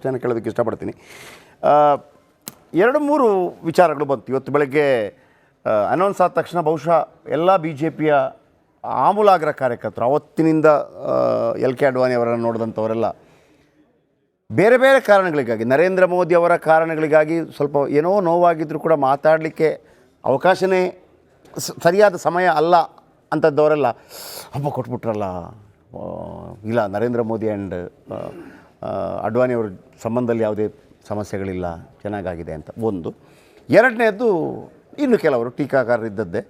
ಪ್ರಶ್ನೆಯನ್ನು ಕೇಳೋದಕ್ಕೆ ಇಷ್ಟಪಡ್ತೀನಿ. 2-3 ವಿಚಾರಗಳು ಬಂತು ಇವತ್ತು ಬೆಳಗ್ಗೆ. ಅನೌನ್ಸ್ ಆದ ತಕ್ಷಣ ಬಹುಶಃ ಎಲ್ಲ BJPಯ ಆಮೂಲಾಗ್ರ ಕಾರ್ಯಕರ್ತರು ಅವತ್ತಿನಿಂದ LK ಅಡ್ವಾಣಿ ಅವರನ್ನು ನೋಡಿದಂಥವರೆಲ್ಲ ಬೇರೆ ಬೇರೆ ಕಾರಣಗಳಿಗಾಗಿ, ನರೇಂದ್ರ ಮೋದಿ ಅವರ ಕಾರಣಗಳಿಗಾಗಿ ಸ್ವಲ್ಪ ಏನೋ ನೋವಾಗಿದ್ದರೂ ಕೂಡ ಮಾತಾಡಲಿಕ್ಕೆ ಅವಕಾಶನೇ ಸರಿಯಾದ ಸಮಯ ಅಲ್ಲ ಅಂಥದ್ದವರೆಲ್ಲ ಹಬ್ಬ ಕೊಟ್ಬಿಟ್ರಲ್ಲ, ಇಲ್ಲ ನರೇಂದ್ರ ಮೋದಿ ಆ್ಯಂಡ್ ಅಡ್ವಾಣಿ ಅವ್ರ ಸಂಬಂಧದಲ್ಲಿ ಯಾವುದೇ ಸಮಸ್ಯೆಗಳಿಲ್ಲ, ಚೆನ್ನಾಗಾಗಿದೆ ಅಂತ ಒಂದು. ಎರಡನೇದು ಇನ್ನು ಕೆಲವರು ಟೀಕಾಕಾರರಿದ್ದದ್ದೇ,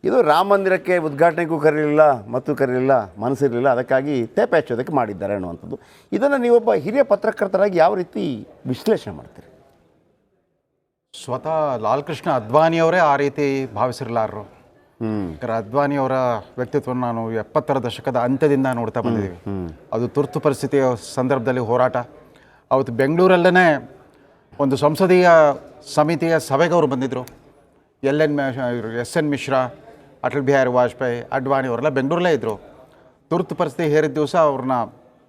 ಇದು ರಾಮ ಮಂದಿರಕ್ಕೆ ಉದ್ಘಾಟನೆಗೂ ಕರೀಲಿಲ್ಲ ಮತ್ತು ಕರೀಲಿಲ್ಲ, ಮನಸ್ಸಿರಲಿಲ್ಲ, ಅದಕ್ಕಾಗಿ ತೇಪೆ ಹಚ್ಚೋದಕ್ಕೆ ಮಾಡಿದ್ದಾರೆ ಅನ್ನುವಂಥದ್ದು. ಇದನ್ನು ನೀವೊಬ್ಬ ಹಿರಿಯ ಪತ್ರಕರ್ತರಾಗಿ ಯಾವ ರೀತಿ ವಿಶ್ಲೇಷಣೆ ಮಾಡ್ತೀರಿ? ಸ್ವತಃ ಲಾಲ್ ಕೃಷ್ಣ ಅದ್ವಾನಿಯವರೇ ಆ ರೀತಿ ಭಾವಿಸಿರಲಾರರು. ಅದ್ವಾನಿಯವರ ವ್ಯಕ್ತಿತ್ವವನ್ನು ನಾನು 70ರ ದಶಕದ ಅಂತ್ಯದಿಂದ ನೋಡ್ತಾ ಬಂದಿದ್ದೀವಿ. ಅದು ತುರ್ತು ಪರಿಸ್ಥಿತಿಯ ಸಂದರ್ಭದಲ್ಲಿ ಹೋರಾಟ. ಅವತ್ತು ಬೆಂಗಳೂರಲ್ಲೇ ಒಂದು ಸಂಸದೀಯ ಸಮಿತಿಯ ಸಭೆಗೆ ಅವರು ಬಂದಿದ್ದರು. SN ಮಿಶ್ರಾ, ಅಟಲ್ ಬಿಹಾರಿ ವಾಜಪೇಯಿ, ಅಡ್ವಾಣಿ ಅವರೆಲ್ಲ ಬೆಂಗಳೂರಲ್ಲೇ ಇದ್ದರು. ತುರ್ತು ಪರಿಸ್ಥಿತಿ ಹೇರಿದ ದಿವಸ ಅವ್ರನ್ನ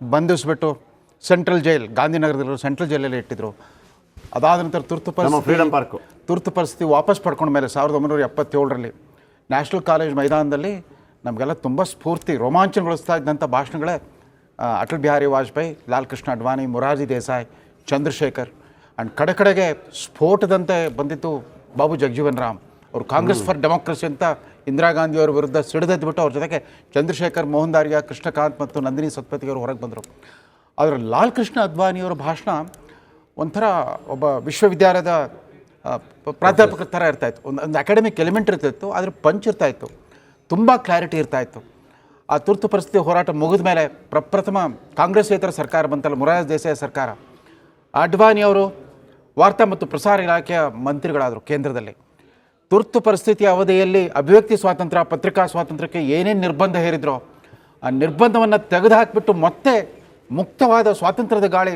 ಬಂಧಿಸಿಬಿಟ್ಟು ಸೆಂಟ್ರಲ್ ಜೈಲ್, ಗಾಂಧಿನಗರದಲ್ಲಿರೋ ಸೆಂಟ್ರಲ್ ಜೈಲಲ್ಲಿ ಇಟ್ಟಿದ್ರು. ಅದಾದ ನಂತರ ತುರ್ತು ಪರಿಸ್ಥಿತಿ ವಾಪಸ್ ಪಡ್ಕೊಂಡ ಮೇಲೆ 1977ರಲ್ಲಿ ನ್ಯಾಷನಲ್ ಕಾಲೇಜ್ ಮೈದಾನದಲ್ಲಿ ನಮಗೆಲ್ಲ ತುಂಬ ಸ್ಫೂರ್ತಿ ರೋಮಾಂಚನಗೊಳಿಸ್ತಾ ಇದ್ದಂಥ ಭಾಷಣಗಳೇ ಅಟಲ್ ಬಿಹಾರಿ ವಾಜಪೇಯಿ, ಲಾಲ್ ಕೃಷ್ಣ ಅಡ್ವಾಣಿ, ಮೊರಾರ್ಜಿ ದೇಸಾಯಿ, ಚಂದ್ರಶೇಖರ್. ಆ್ಯಂಡ್ ಕಡೆಗೆ ಸ್ಫೋಟದಂತೆ ಬಂದಿತ್ತು ಬಾಬು ಜಗಜೀವನ್ ರಾಮ್. ಅವರು ಕಾಂಗ್ರೆಸ್ ಫಾರ್ ಡೆಮೋಕ್ರಸಿ ಅಂತ ಇಂದಿರಾ ಗಾಂಧಿಯವರ ವಿರುದ್ಧ ಸಿಡಿದೆದ್ದುಬಿಟ್ಟು ಅವ್ರ ಜೊತೆಗೆ ಚಂದ್ರಶೇಖರ್, ಮೋಹನ್ ದಾರಿಯಾ, ಕೃಷ್ಣಕಾಂತ್ ಮತ್ತು ನಂದಿನಿ ಸತ್ಪತಿಯವರು ಹೊರಗೆ ಬಂದರು. ಆದರೆ ಲಾಲ್ ಕೃಷ್ಣ ಅದ್ವಾನಿಯವರ ಭಾಷಣ ಒಂಥರ ಒಬ್ಬ ವಿಶ್ವವಿದ್ಯಾಲಯದ ಪ್ರಾಧ್ಯಾಪಕರ ಥರ ಇರ್ತಾಯಿತ್ತು. ಒಂದು ಅಕಾಡೆಮಿಕ್ ಎಲಿಮೆಂಟ್ ಇರ್ತಾಯಿತ್ತು, ಆದರೆ ಪಂಚ್ ಇರ್ತಾಯಿತ್ತು, ತುಂಬ ಕ್ಲಾರಿಟಿ ಇರ್ತಾಯಿತ್ತು. ಆ ತುರ್ತು ಪರಿಸ್ಥಿತಿ ಹೋರಾಟ ಮುಗಿದ ಮೇಲೆ ಪ್ರಪ್ರಥಮ ಕಾಂಗ್ರೆಸ್ಸೇತರ ಸರ್ಕಾರ ಬಂತಲ್ಲ, ಮೊರಾರ್ಜಿ ದೇಸಾಯಿ ಸರ್ಕಾರ. ಅಡ್ವಾಣಿಯವರು ವಾರ್ತಾ ಮತ್ತು ಪ್ರಸಾರ ಇಲಾಖೆಯ ಮಂತ್ರಿಗಳಾದರು ಕೇಂದ್ರದಲ್ಲಿ. ತುರ್ತು ಪರಿಸ್ಥಿತಿಯ ಅವಧಿಯಲ್ಲಿ ಅಭಿವ್ಯಕ್ತಿ ಸ್ವಾತಂತ್ರ್ಯ, ಪತ್ರಿಕಾ ಸ್ವಾತಂತ್ರ್ಯಕ್ಕೆ ಏನೇನು ನಿರ್ಬಂಧ ಹೇರಿದ್ರೋ ಆ ನಿರ್ಬಂಧವನ್ನು ತೆಗೆದುಹಾಕಿಬಿಟ್ಟು ಮತ್ತೆ ಮುಕ್ತವಾದ ಸ್ವಾತಂತ್ರ್ಯದ ಗಾಳಿ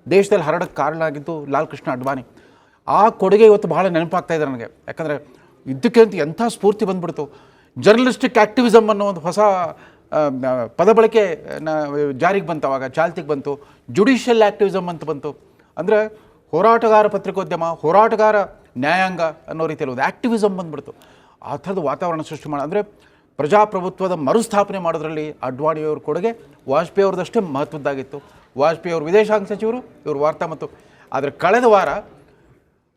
ದೇಶದಲ್ಲಿ ಹರಡಕ್ಕೆ ಕಾರಣ ಆಗಿದ್ದು ಲಾಲ್ ಕೃಷ್ಣ ಅಡ್ವಾಣಿ. ಆ ಕೊಡುಗೆ ಇವತ್ತು ಬಹಳ ನೆನಪಾಗ್ತಾ ಇದೆ ನನಗೆ. ಯಾಕಂದರೆ ಇದಕ್ಕೆ ಅಂತ ಎಂಥ ಸ್ಫೂರ್ತಿ ಬಂದ್ಬಿಡ್ತು. ಜರ್ನಲಿಸ್ಟಿಕ್ ಆ್ಯಕ್ಟಿವಿಸಮ್ ಅನ್ನೋ ಒಂದು ಹೊಸ ಪದ ಬಳಕೆ ಜಾರಿಗೆ ಬಂತು, ಅವಾಗ ಚಾಲ್ತಿಗೆ ಬಂತು. ಜುಡಿಷಿಯಲ್ ಆ್ಯಕ್ಟಿವಿಸಮ್ ಅಂತ ಬಂತು. ಅಂದರೆ ಹೋರಾಟಗಾರ ಪತ್ರಿಕೋದ್ಯಮ, ಹೋರಾಟಗಾರ ನ್ಯಾಯಾಂಗ ಅನ್ನೋ ರೀತಿಯಲ್ಲಿ ಒಂದು ಆ್ಯಕ್ಟಿವಿಸಮ್ ಬಂದ್ಬಿಡ್ತು. ಆ ಥರದ ವಾತಾವರಣ ಸೃಷ್ಟಿ ಮಾಡಿ, ಅಂದರೆ ಪ್ರಜಾಪ್ರಭುತ್ವದ ಮರುಸ್ಥಾಪನೆ ಮಾಡೋದ್ರಲ್ಲಿ ಅಡ್ವಾಣಿಯವ್ರ ಕೊಡುಗೆ ವಾಜಪೇಯಿ ಅವ್ರದ್ದಷ್ಟೇ ಮಹತ್ವದ್ದಾಗಿತ್ತು. ವಾಜಪೇಯಿ ಅವರು ವಿದೇಶಾಂಗ ಸಚಿವರು, ಇವರು ವಾರ್ತಾ ಮತ್ತು. ಆದರೆ ಕಳೆದ ವಾರ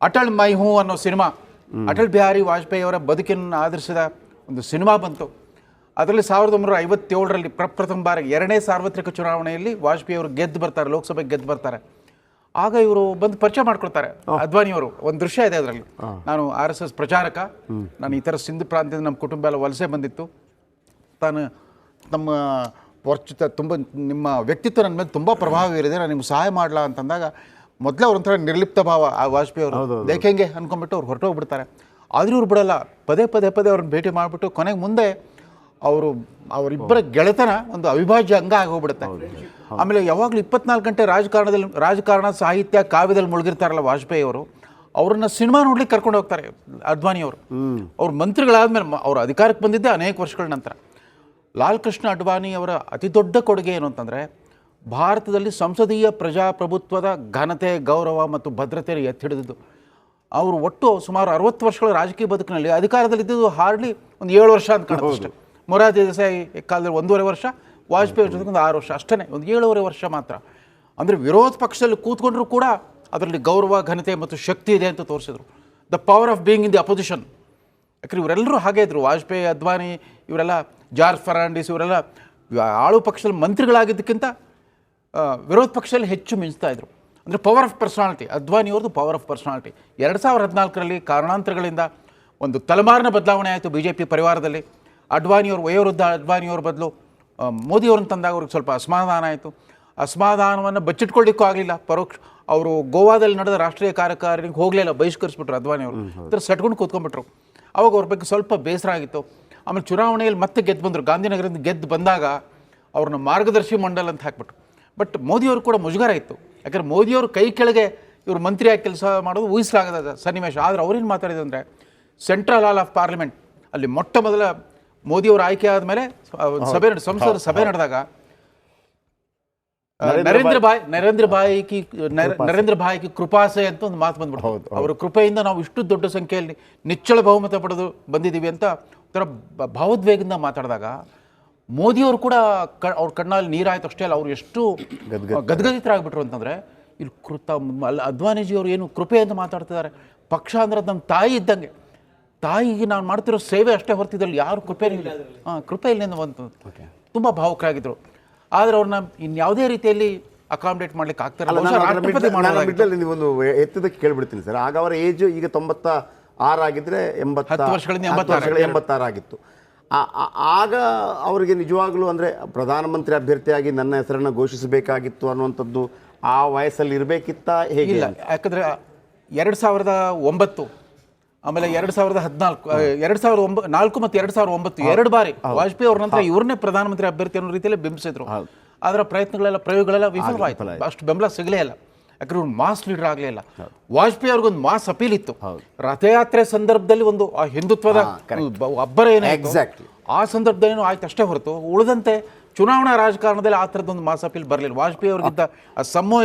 ಅಟಲ್ ಮೈ ಹೂ ಅನ್ನೋ ಸಿನಿಮಾ, ಅಟಲ್ ಬಿಹಾರಿ ವಾಜಪೇಯಿ ಅವರ ಬದುಕಿನ ಆಧರಿಸಿದ ಒಂದು ಸಿನಿಮಾ ಬಂತು. ಅದರಲ್ಲಿ 1957ರಲ್ಲಿ ಪ್ರಪ್ರಥಮ ಬಾರಿ 2ನೇ ಸಾರ್ವತ್ರಿಕ ಚುನಾವಣೆಯಲ್ಲಿ ವಾಜಪೇಯಿ ಅವರು ಗೆದ್ದು ಬರ್ತಾರೆ, ಲೋಕಸಭೆಗೆ ಗೆದ್ದು ಬರ್ತಾರೆ. ಆಗ ಇವರು ಬಂದು ಪರಿಚಯ ಮಾಡ್ಕೊಳ್ತಾರೆ ಅದ್ವಾನಿಯವರು. ಒಂದು ದೃಶ್ಯ ಇದೆ ಅದರಲ್ಲಿ. ನಾನು RSS ಪ್ರಚಾರಕ, ನಾನು ಈ ಥರ ಸಿಂಧು ಪ್ರಾಂತ್ಯದ ನಮ್ಮ ಕುಟುಂಬ ಎಲ್ಲ ವಲಸೆ ಬಂದಿತ್ತು, ತಾನು ನಮ್ಮ ತುಂಬ ನಿಮ್ಮ ವ್ಯಕ್ತಿತ್ವ ನನ್ನ ಮೇಲೆ ತುಂಬ ಪ್ರಭಾವ ಬೀರಿದೆ, ನಾನು ನಿಮ್ಗೆ ಸಹಾಯ ಮಾಡಲ ಅಂತಂದಾಗ ಮೊದಲೇ ಅವ್ರೊಂಥರ ನಿರ್ಲಿಪ್ತ ಭಾವ ಆ ವಾಜಪೇಯಿ ಅವರು, ದೇಖೆಂಗೆ ಅಂದ್ಕೊಂಡ್ಬಿಟ್ಟು ಅವ್ರು ಹೊರಟೋಗ್ಬಿಡ್ತಾರೆ. ಆದರೂ ಇವ್ರು ಬಿಡಲ್ಲ, ಪದೇ ಅವ್ರನ್ನ ಭೇಟಿ ಮಾಡಿಬಿಟ್ಟು ಕೊನೆಗೆ ಮುಂದೆ ಅವರಿಬ್ಬರ ಗೆಳೆತನ ಒಂದು ಅವಿಭಾಜ್ಯ ಅಂಗ ಆಗೋಗ್ಬಿಡುತ್ತೆ. ಆಮೇಲೆ ಯಾವಾಗಲೂ 24 ಗಂಟೆ ರಾಜಕಾರಣ, ಸಾಹಿತ್ಯ, ಕಾವ್ಯದಲ್ಲಿ ಮುಳುಗಿರ್ತಾರಲ್ಲ ವಾಜಪೇಯಿ ಅವರು, ಅವ್ರನ್ನ ಸಿನಿಮಾ ನೋಡ್ಲಿಕ್ಕೆ ಕರ್ಕೊಂಡು ಹೋಗ್ತಾರೆ ಅಡ್ವಾಣಿಯವರು. ಅವ್ರ ಮಂತ್ರಿಗಳಾದ್ಮೇಲೆ ಅವ್ರು ಅಧಿಕಾರಕ್ಕೆ ಬಂದಿದ್ದೆ ಅನೇಕ ವರ್ಷಗಳ ನಂತರ. ಲಾಲ್ ಕೃಷ್ಣ ಅಡ್ವಾಣಿ ಅವರ ಅತಿ ದೊಡ್ಡ ಕೊಡುಗೆ ಏನು ಅಂತಂದರೆ, ಭಾರತದಲ್ಲಿ ಸಂಸದೀಯ ಪ್ರಜಾಪ್ರಭುತ್ವದ ಘನತೆ, ಗೌರವ ಮತ್ತು ಭದ್ರತೆಯನ್ನು ಎತ್ತಿ ಹಿಡಿದಿದ್ದು. ಅವರು ಒಟ್ಟು ಸುಮಾರು 60 ವರ್ಷಗಳ ರಾಜಕೀಯ ಬದುಕಿನಲ್ಲಿ ಅಧಿಕಾರದಲ್ಲಿದ್ದು ಹಾರ್ಡ್ಲಿ ಒಂದು 7 ವರ್ಷ ಅಂತ ಕಾಣುತ್ತೆ. ಮೊರಾರ್ಜಿ ದೇಸಾಯಿ ಕಾಲದಲ್ಲಿ 1.5 ವರ್ಷ, ವಾಜಪೇಯಿ ಜೊತೆಗೆ ಒಂದು 6 ವರ್ಷ, ಅಷ್ಟೇ, ಒಂದು 7.5 ವರ್ಷ ಮಾತ್ರ. ಅಂದರೆ ವಿರೋಧ ಪಕ್ಷದಲ್ಲಿ ಕೂತ್ಕೊಂಡ್ರೂ ಕೂಡ ಅದರಲ್ಲಿ ಗೌರವ, ಘನತೆ ಮತ್ತು ಶಕ್ತಿ ಇದೆ ಅಂತ ತೋರಿಸಿದ್ರು. The power of being in the opposition. ಯಾಕಂದರೆ ಇವರೆಲ್ಲರೂ ಹಾಗೇ ಇದ್ರು. ವಾಜಪೇಯಿ, ಅದ್ವಾನಿ, ಇವರೆಲ್ಲ, ಜಾರ್ಜ್ ಫರ್ನಾಂಡಿಸ್, ಇವರೆಲ್ಲ ಆಳು ಪಕ್ಷದಲ್ಲಿ ಮಂತ್ರಿಗಳಾಗಿದ್ದಕ್ಕಿಂತ ವಿರೋಧ ಪಕ್ಷದಲ್ಲಿ ಹೆಚ್ಚು ಮಿಂಚ್ತಾ ಇದ್ರು. ಅಂದರೆ ಪವರ್ ಆಫ್ ಪರ್ಸನಾಲಿಟಿ, ಅದ್ವಾನಿಯವ್ರದ್ದು ಪವರ್ ಆಫ್ ಪರ್ಸನಾಲಿಟಿ. 2014ರಲ್ಲಿ ಕಾರಣಾಂತರಗಳಿಂದ ಒಂದು ತಲೆಮಾರಿನ ಬದಲಾವಣೆ ಆಯಿತು BJP ಪರಿವಾರದಲ್ಲಿ. ಅಡ್ವಾನಿಯವರು, ವಯೋವೃದ್ಧ ಅಡ್ವಾನಿಯವ್ರ ಬದಲು ಮೋದಿಯವ್ರನ್ನ ತಂದಾಗ ಅವ್ರಿಗೆ ಸ್ವಲ್ಪ ಅಸಮಾಧಾನ ಆಯಿತು. ಅಸಮಾಧಾನವನ್ನು ಬಚ್ಚಿಟ್ಕೊಳ್ಳಿಕ್ಕೂ ಆಗಲಿಲ್ಲ. ಅವರು ಗೋವಾದಲ್ಲಿ ನಡೆದ ರಾಷ್ಟ್ರೀಯ ಕಾರ್ಯಕಾರಿಣಿಗೆ ಹೋಗಲಿಲ್ಲ, ಬಹಿಷ್ಕರಿಸ್ಬಿಟ್ರು ಅದ್ವಾನಿಯವರು. ಅದರ ಸಟ್ಕೊಂಡು ಕೂತ್ಕೊಂಡ್ಬಿಟ್ರು. ಅವಾಗ ಅವ್ರ ಬಗ್ಗೆ ಸ್ವಲ್ಪ ಬೇಸರ ಆಗಿತ್ತು. ಆಮೇಲೆ ಚುನಾವಣೆಯಲ್ಲಿ ಮತ್ತೆ ಗೆದ್ದು ಬಂದರು. ಗಾಂಧಿನಗರದಿಂದ ಗೆದ್ದು ಬಂದಾಗ ಅವ್ರನ್ನ ಮಾರ್ಗದರ್ಶಿ ಮಂಡಲ್ ಅಂತ ಹಾಕ್ಬಿಟ್ರು. ಬಟ್ ಮೋದಿಯವರು ಕೂಡ ಮುಜುಗರ ಇತ್ತು. ಯಾಕಂದರೆ ಮೋದಿಯವರು ಕೈ ಕೆಳಗೆ ಇವರು ಮಂತ್ರಿಯಾಗಿ ಕೆಲಸ ಮಾಡೋದು ಊಹಿಸಲಾಗದ ಸನ್ನಿವೇಶ. ಆದರೆ ಅವ್ರೇನು ಮಾತಾಡಿದಂದರೆ, ಸೆಂಟ್ರಲ್ ಹಾಲ್ ಆಫ್ ಪಾರ್ಲಿಮೆಂಟ್ ಅಲ್ಲಿ ಮೊಟ್ಟ ಮೊದಲ ಮೋದಿಯವರು ಆಯ್ಕೆ ಆದಮೇಲೆ ಸಂಸದ ಸಭೆ ನಡೆದಾಗ ನರೇಂದ್ರ ಭಾಯಿ ಕಿ ಕೃಪಾಸೆ ಅಂತ ಒಂದು ಮಾತು ಬಂದ್ಬಿಟ್ಟು ಅವರ ಕೃಪೆಯಿಂದ ನಾವು ಇಷ್ಟು ದೊಡ್ಡ ಸಂಖ್ಯೆಯಲ್ಲಿ ನಿಚ್ಚಳ ಬಹುಮತ ಪಡೆದು ಬಂದಿದ್ದೀವಿ ಅಂತ ಒಂಥರ ಭಾವೋದ್ವೇಗದಿಂದ ಮಾತಾಡಿದಾಗ ಮೋದಿಯವರು ಕೂಡ ಅವ್ರ ಕಣ್ಣಲ್ಲಿ ನೀರಾಯ್ತು ಅಷ್ಟೇ ಅಲ್ಲ, ಅವ್ರು ಎಷ್ಟು ಗದ್ಗದಿತರಾಗ್ಬಿಟ್ರು ಅಂತಂದರೆ ಇಲ್ಲಿ ಅದ್ವಾನಿಜಿಯವರು ಏನು ಕೃಪೆ ಅಂತ ಮಾತಾಡ್ತಿದ್ದಾರೆ. ಪಕ್ಷ ಅಂದ್ರೆ ನಮ್ಮ ತಾಯಿ ಇದ್ದಂಗೆ, ತಾಯಿಗೆ ನಾವು ಮಾಡ್ತಿರೋ ಸೇವೆ ಅಷ್ಟೇ ಹೊರ್ತಿದ್ರಲ್ಲಿ ಯಾರು ಕೃಪೆ ಇಲ್ಲ. ಕೃಪೆ ಇಲ್ಲಿಂದ ಬಂತು, ತುಂಬ ಭಾವುಕರಾಗಿದ್ದರು. ಆದರೆ ಅವ್ರನ್ನ ಇನ್ಯಾವುದೇ ರೀತಿಯಲ್ಲಿ ಅಕಾಮಿಡೇಟ್ ಮಾಡ್ಲಿಕ್ಕೆ ಆಗ್ತಾರಲ್ಲ. ನೀವೊಂದು ಎತ್ತದಕ್ಕೆ ಕೇಳ್ಬಿಡ್ತೀನಿ ಸರ್. ಆಗ ಅವರ ಏಜ್ ಈಗ 96 ಆಗಿದ್ರೆ 10 ವರ್ಷಗಳಿಂದ 86 ಆಗಿತ್ತು. ಆಗ ಅವರಿಗೆ ನಿಜವಾಗ್ಲೂ ಅಂದರೆ ಪ್ರಧಾನಮಂತ್ರಿ ಅಭ್ಯರ್ಥಿಯಾಗಿ ನನ್ನ ಹೆಸರನ್ನು ಘೋಷಿಸಬೇಕಾಗಿತ್ತು ಅನ್ನುವಂಥದ್ದು ಆ ವಯಸ್ಸಲ್ಲಿ ಇರಬೇಕಿತ್ತ ಹೇಗಿಲ್ಲ? ಯಾಕಂದರೆ 2009 ಆಮೇಲೆ 2014 2004 ಮತ್ತು 2009 ಎರಡು ಬಾರಿ ವಾಜಪೇಯಿ ಅವ್ರ ನಂತರ ಇವ್ರನ್ನೇ ಪ್ರಧಾನಮಂತ್ರಿ ಅಭ್ಯರ್ಥಿ ಅನ್ನೋ ರೀತಿಯಲ್ಲಿ ಬಿಂಬಿಸಿದ್ರು. ಅದರ ಪ್ರಯೋಗಗಳೆಲ್ಲ ವಿಫಲವಾಯಿತು, ಅಷ್ಟು ಬೆಂಬಲ ಸಿಗಲೇ ಇಲ್ಲ. ಯಾಕಂದ್ರೆ ಇವ್ರು ಮಾಸ್ ಲೀಡರ್ ಆಗಲೇ ಇಲ್ಲ. ವಾಜಪೇಯಿ ಅವ್ರಿಗೊಂದು ಮಾಸ್ ಅಪೀಲ್ ಇತ್ತು. ರಥಯಾತ್ರೆ ಸಂದರ್ಭದಲ್ಲಿ ಒಂದು ಆ ಹಿಂದುತ್ವದ ಅಬ್ಬರ ಏನಾಯ್ತು ಆ ಸಂದರ್ಭದಲ್ಲಿ ಆಯ್ತು ಅಷ್ಟೇ ಹೊರತು ಉಳಿದಂತೆ ಚುನಾವಣಾ ರಾಜಕಾರಣದಲ್ಲಿ ಆ ಥರದ್ದೊಂದು ಮಾಸ್ ಅಪೀಲ್ ಬರಲಿಲ್ಲ. ವಾಜಪೇಯಿ ಅವ್ರಿಗಿದ್ದ ಆ ಸಮೂಹ